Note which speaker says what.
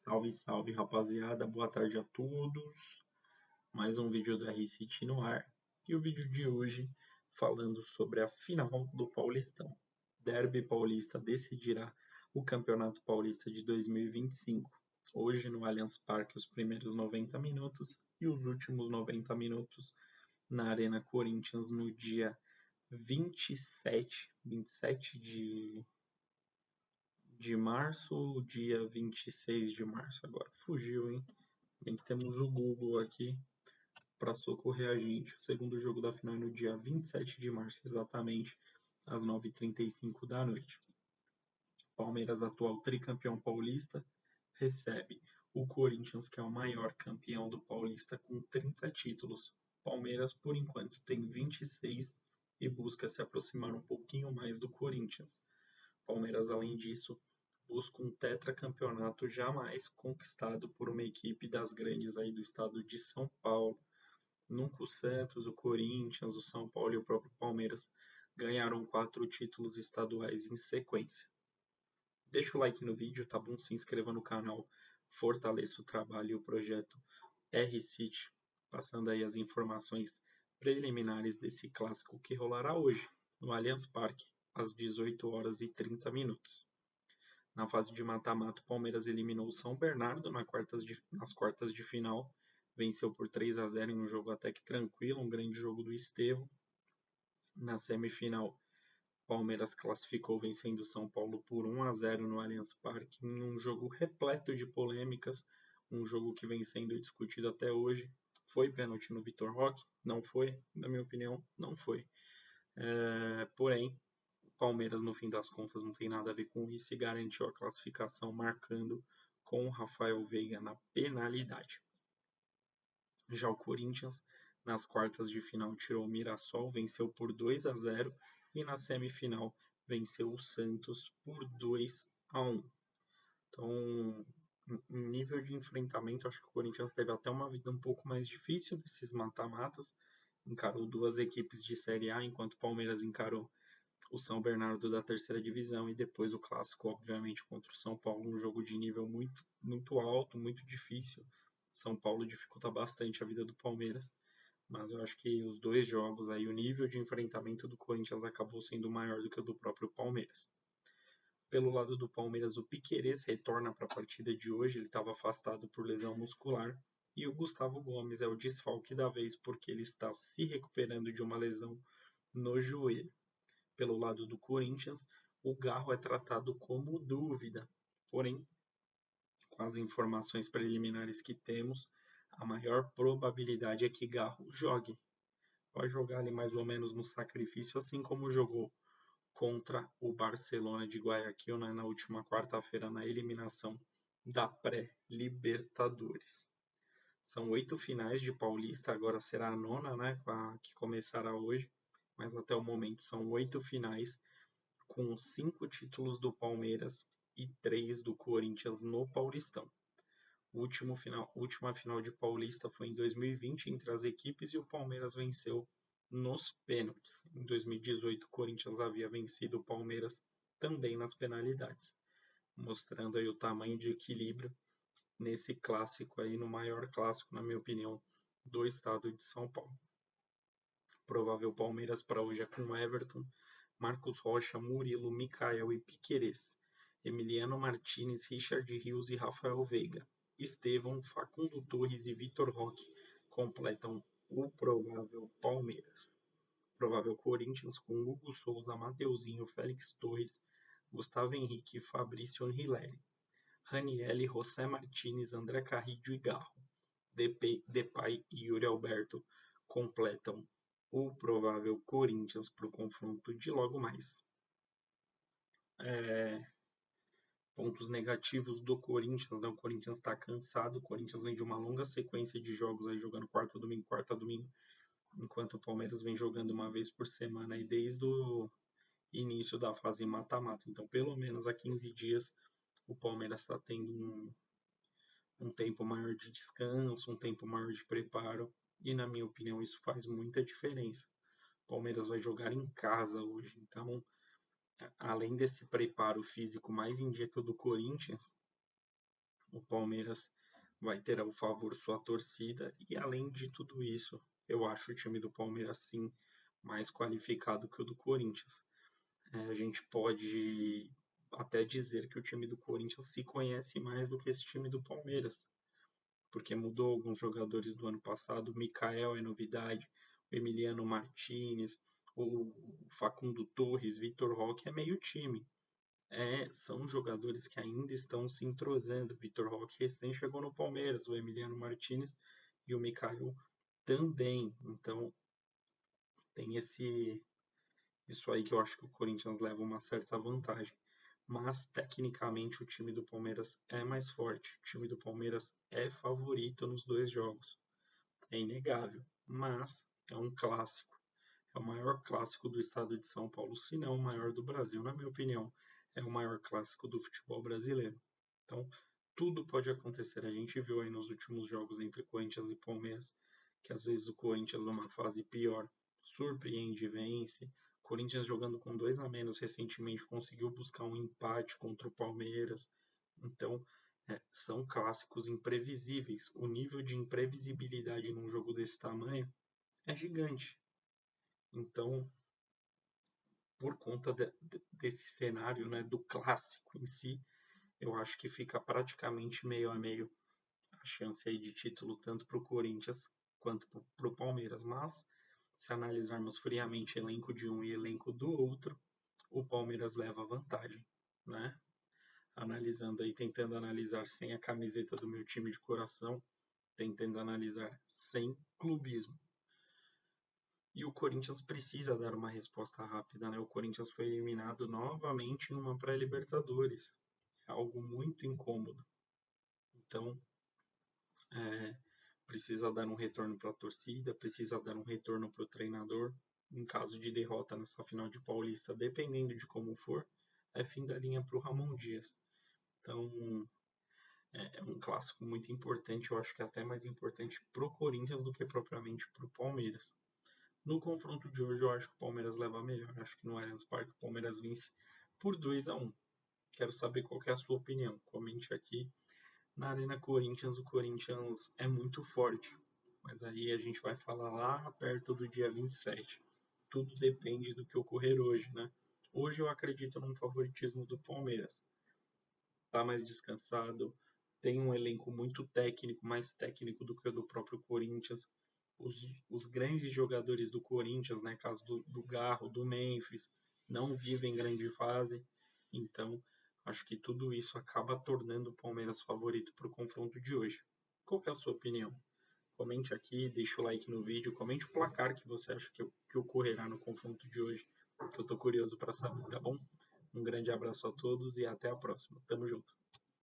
Speaker 1: Salve, salve, rapaziada. Boa tarde a todos. Mais um vídeo do R-City no ar. E o vídeo de hoje falando sobre a final do Paulistão. Derby Paulista decidirá o Campeonato Paulista de 2025. Hoje no Allianz Parque, os primeiros 90 minutos e os últimos 90 minutos na Arena Corinthians no dia 27 de março, dia 26 de março. Agora fugiu, hein? Bem que temos o Google aqui para socorrer a gente. O segundo jogo da final é no dia 27 de março, exatamente às 9h35 da noite. Palmeiras, atual tricampeão paulista, recebe o Corinthians, que é o maior campeão do Paulista, com 30 títulos. Palmeiras, por enquanto, tem 26 e busca se aproximar um pouquinho mais do Corinthians. Palmeiras, além disso, busca um tetracampeonato jamais conquistado por uma equipe das grandes aí do estado de São Paulo. Nunca o Santos, o Corinthians, o São Paulo e o próprio Palmeiras ganharam 4 títulos estaduais em sequência. Deixa o like no vídeo, tá bom? Se inscreva no canal, fortaleça o trabalho e o projeto R-City, passando aí as informações preliminares desse clássico que rolará hoje, no Allianz Parque, às 18h30. Na fase de mata-mata, o Palmeiras eliminou o São Bernardo nas quartas de final, venceu por 3-0 em um jogo até que tranquilo, um grande jogo do Estevão. Na semifinal, Palmeiras classificou vencendo o São Paulo por 1-0 no Allianz Parque, em um jogo repleto de polêmicas, um jogo que vem sendo discutido até hoje. Foi pênalti no Vitor Roque? Não foi, na minha opinião, não foi. Porém, o Palmeiras, no fim das contas, não tem nada a ver com isso e garantiu a classificação, marcando com o Rafael Veiga na penalidade. Já o Corinthians, nas quartas de final, tirou o Mirassol, venceu por 2-0 e na semifinal venceu o Santos por 2-1. Então, em nível de enfrentamento, acho que o Corinthians teve até uma vida um pouco mais difícil nesses mata-matas. Encarou duas equipes de Série A, enquanto o Palmeiras encarou o São Bernardo da terceira divisão e depois o clássico, obviamente, contra o São Paulo, um jogo de nível muito alto, muito difícil. São Paulo dificulta bastante a vida do Palmeiras, mas eu acho que os dois jogos aí, o nível de enfrentamento do Corinthians acabou sendo maior do que o do próprio Palmeiras. Pelo lado do Palmeiras, o Piquerez retorna para a partida de hoje, ele estava afastado por lesão muscular, e o Gustavo Gomes é o desfalque da vez porque ele está se recuperando de uma lesão no joelho. Pelo lado do Corinthians, o Garro é tratado como dúvida, porém, com as informações preliminares que temos, a maior probabilidade é que Garro jogue. Vai jogar ali mais ou menos no sacrifício, assim como jogou contra o Barcelona de Guayaquil, né, na última quarta-feira, na eliminação da pré-Libertadores. São 8 finais de Paulista, agora será a nona, né, que começará hoje, mas até o momento são 8 finais, com 5 títulos do Palmeiras e 3 do Corinthians no Paulistão. Última final de Paulista foi em 2020 entre as equipes e o Palmeiras venceu nos pênaltis. Em 2018, o Corinthians havia vencido o Palmeiras também nas penalidades, mostrando aí o tamanho de equilíbrio nesse clássico aí, no maior clássico, na minha opinião, do estado de São Paulo. Provável Palmeiras para hoje é com Everton, Marcos Rocha, Murilo, Michael e Piquerez, Emiliano Martinez, Richard Rios e Rafael Veiga. Estevão, Facundo Torres e Vitor Roque completam o provável Palmeiras. Provável Corinthians com Hugo Souza, Mateuzinho, Félix Torres, Gustavo Henrique e Fabrício Anrileri. Ranieri, José Martinez, André Carrillo e Garro. Depay e Yuri Alberto completam o provável Corinthians para o confronto de logo mais. Pontos negativos do Corinthians, né? O Corinthians está cansado, o Corinthians vem de uma longa sequência de jogos aí jogando quarta domingo, enquanto o Palmeiras vem jogando uma vez por semana aí desde o início da fase mata-mata. Então, pelo menos há 15 dias, o Palmeiras está tendo um tempo maior de descanso, um tempo maior de preparo, e na minha opinião isso faz muita diferença. O Palmeiras vai jogar em casa hoje, então além desse preparo físico mais em dia que o do Corinthians, o Palmeiras vai ter ao favor sua torcida e além de tudo isso, eu acho o time do Palmeiras sim mais qualificado que o do Corinthians. A gente pode até dizer que o time do Corinthians se conhece mais do que esse time do Palmeiras, porque mudou alguns jogadores do ano passado. O Mikael é novidade, o Emiliano Martinez, o Facundo Torres, Vitor Roque é meio time. São jogadores que ainda estão se entrosando. Vitor Roque recém chegou no Palmeiras, o Emiliano Martinez e o Mikael também. Então tem isso aí que eu acho que o Corinthians leva uma certa vantagem. Mas tecnicamente o time do Palmeiras é mais forte. O time do Palmeiras é favorito nos dois jogos. É inegável. Mas é um clássico. É o maior clássico do estado de São Paulo, se não o maior do Brasil, na minha opinião. É o maior clássico do futebol brasileiro. Então, tudo pode acontecer. A gente viu aí nos últimos jogos entre Corinthians e Palmeiras que às vezes o Corinthians numa fase pior surpreende e vence. Corinthians jogando com 2 a menos recentemente conseguiu buscar um empate contra o Palmeiras. Então, são clássicos imprevisíveis. O nível de imprevisibilidade num jogo desse tamanho é gigante. Então, por conta desse cenário, né, do clássico em si, eu acho que fica praticamente meio a meio a chance aí de título tanto para o Corinthians quanto para o Palmeiras. Mas, se analisarmos friamente elenco de um e elenco do outro, o Palmeiras leva vantagem, né? Analisando aí, tentando analisar sem a camiseta do meu time de coração, tentando analisar sem clubismo. E o Corinthians precisa dar uma resposta rápida, né? O Corinthians foi eliminado novamente em uma pré-Libertadores. É algo muito incômodo. Então, precisa dar um retorno para a torcida, precisa dar um retorno para o treinador. Em caso de derrota nessa final de Paulista, dependendo de como for, é fim da linha para o Ramon Dias. Então, é um clássico muito importante, eu acho que é até mais importante para o Corinthians do que propriamente para o Palmeiras. No confronto de hoje, eu acho que o Palmeiras leva melhor. Acho que no Allianz Parque o Palmeiras vence por 2 a 1. Quero saber qual é a sua opinião. Comente aqui. Na Arena Corinthians, o Corinthians é muito forte, mas aí a gente vai falar lá perto do dia 27. Tudo depende do que ocorrer hoje, né? Hoje eu acredito num favoritismo do Palmeiras. Tá mais descansado, tem um elenco muito técnico, mais técnico do que o do próprio Corinthians. Os grandes jogadores do Corinthians, né, caso do Garro, do Memphis, não vivem grande fase. Então, acho que tudo isso acaba tornando o Palmeiras favorito para o confronto de hoje. Qual que é a sua opinião? Comente aqui, deixa o like no vídeo, comente o placar que você acha que ocorrerá no confronto de hoje, que eu tô curioso para saber, tá bom? Um grande abraço a todos e até a próxima. Tamo junto.